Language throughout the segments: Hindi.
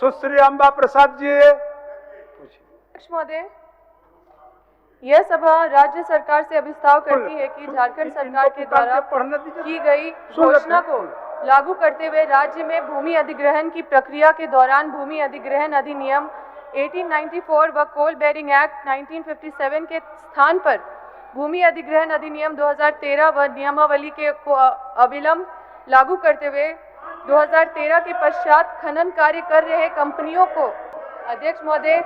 सुश्री अंबा प्रसाद जी। अध्यक्ष महोदय, यह सभा राज्य सरकार से अभिस्ताव करती है कि झारखंड सरकार के द्वारा की गई घोषणा को लागू करते हुए राज्य में भूमि अधिग्रहण की प्रक्रिया के दौरान भूमि अधिग्रहण अधिनियम 1894 व कोल बेरिंग एक्ट 1957 के स्थान पर भूमि अधिग्रहण अधिनियम 2013 व नियमावली को अविलंब लागू करते हुए 2013 के पश्चात खनन कार्य कर रहे कंपनियों को। अध्यक्ष महोदय,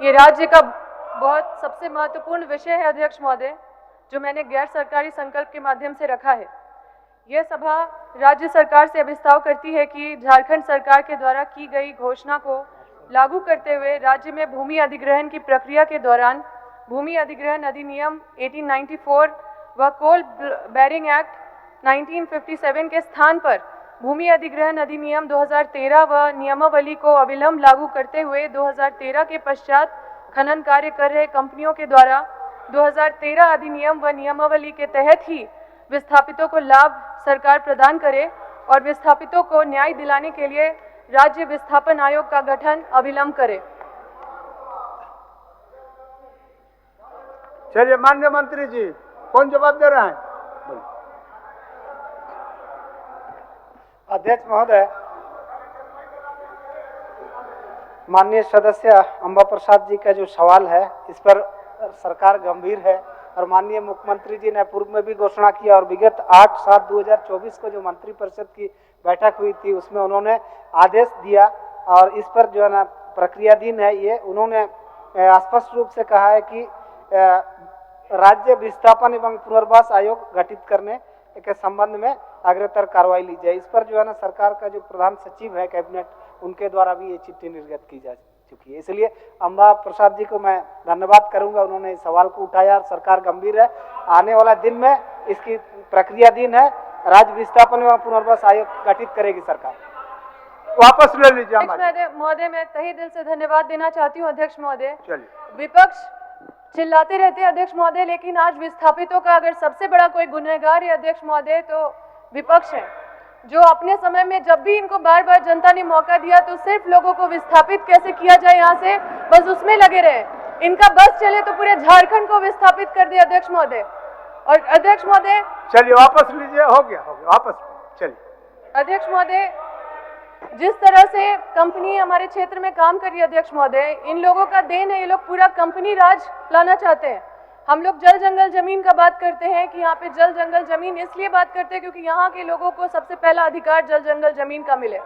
ये राज्य का बहुत सबसे महत्वपूर्ण विषय है अध्यक्ष महोदय, जो मैंने गैर सरकारी संकल्प के माध्यम से रखा है। यह सभा राज्य सरकार से अभिस्ताव करती है कि झारखंड सरकार के द्वारा की गई घोषणा को लागू करते हुए राज्य में भूमि अधिग्रहण की प्रक्रिया के दौरान भूमि अधिग्रहण अधिनियम 1894 व कोल बेरिंग एक्ट 1957 के स्थान पर भूमि अधिग्रहण अधिनियम 2013 व नियमावली को अविलंब लागू करते हुए 2013 के पश्चात खनन कार्य कर रहे कंपनियों के द्वारा 2013 अधिनियम व नियमावली के तहत ही विस्थापितों को लाभ सरकार प्रदान करे और विस्थापितों को न्याय दिलाने के लिए राज्य विस्थापन आयोग का गठन अविलंब करे। चलिए माननीय मंत्री जी, कौन जवाब दे रहा है? अध्यक्ष महोदय, माननीय सदस्य अंबा प्रसाद जी का जो सवाल है, इस पर सरकार गंभीर है और माननीय मुख्यमंत्री जी ने पूर्व में भी घोषणा किया और विगत 8/7/2024 को जो मंत्रिपरिषद की बैठक हुई थी उसमें उन्होंने आदेश दिया और इस पर जो है ना प्रक्रियाधीन है। ये उन्होंने स्पष्ट रूप से कहा है कि राज्य विस्थापन एवं पुनर्वास आयोग गठित करने के संबंध में अग्रतर कार्रवाई ली जाए। इस पर जो है ना सरकार का जो प्रधान सचिव है कैबिनेट, उनके द्वारा भी ये चिट्ठी निर्गत की जा चुकी है। इसलिए अंबा प्रसाद जी को मैं धन्यवाद करूंगा, उन्होंने इस सवाल को उठाया और सरकार गंभीर है। आने वाला दिन में इसकी प्रक्रियाधीन है, राज्य विस्थापन एवं पुनर्वास आयोग गठित करेगी सरकार। वापस ले लीजिए महोदय, मैं तहे दिल से धन्यवाद देना चाहती हूँ अध्यक्ष महोदय। चलिए, विपक्ष चिल्लाते रहते हैं अध्यक्ष महोदय, लेकिन आज विस्थापितों का अगर सबसे बड़ा कोई गुनहगार है अध्यक्ष महोदय तो विपक्ष है, जो अपने समय में जब भी इनको बार बार जनता ने मौका दिया तो सिर्फ लोगों को विस्थापित कैसे किया जाए यहाँ से बस उसमें लगे रहे। इनका बस चले तो पूरे झारखंड को विस्थापित कर दे अध्यक्ष महोदय। और अध्यक्ष महोदय, चलिए वापस लीजिए, हो गया वापस। चलिए अध्यक्ष महोदय, जिस तरह से कंपनी हमारे क्षेत्र में काम कर रही है अध्यक्ष महोदय, इन लोगों का देन है, ये लोग पूरा कंपनी राज लाना चाहते हैं। हम लोग जल जंगल जमीन का बात करते हैं कि यहाँ पे जल जंगल जमीन इसलिए बात करते हैं क्योंकि यहाँ के लोगों को सबसे पहला अधिकार जल जंगल जमीन का मिले,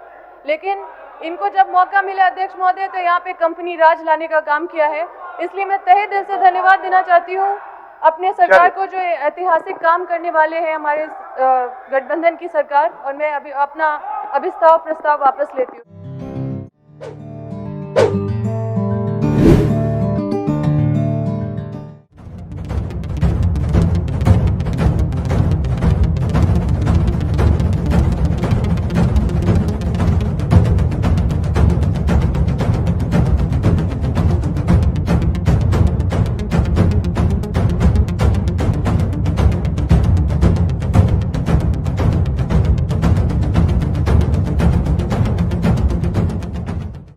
लेकिन इनको जब मौका मिला अध्यक्ष महोदय तो यहाँ पे कंपनी राज लाने का काम किया है। इसलिए मैं तहे दिल से धन्यवाद देना चाहती हूँ अपने सरकार को, जो ऐतिहासिक काम करने वाले हैं हमारे गठबंधन की सरकार, और मैं अभी अपना अभिस्ताव प्रस्ताव वापस लेती हूँ।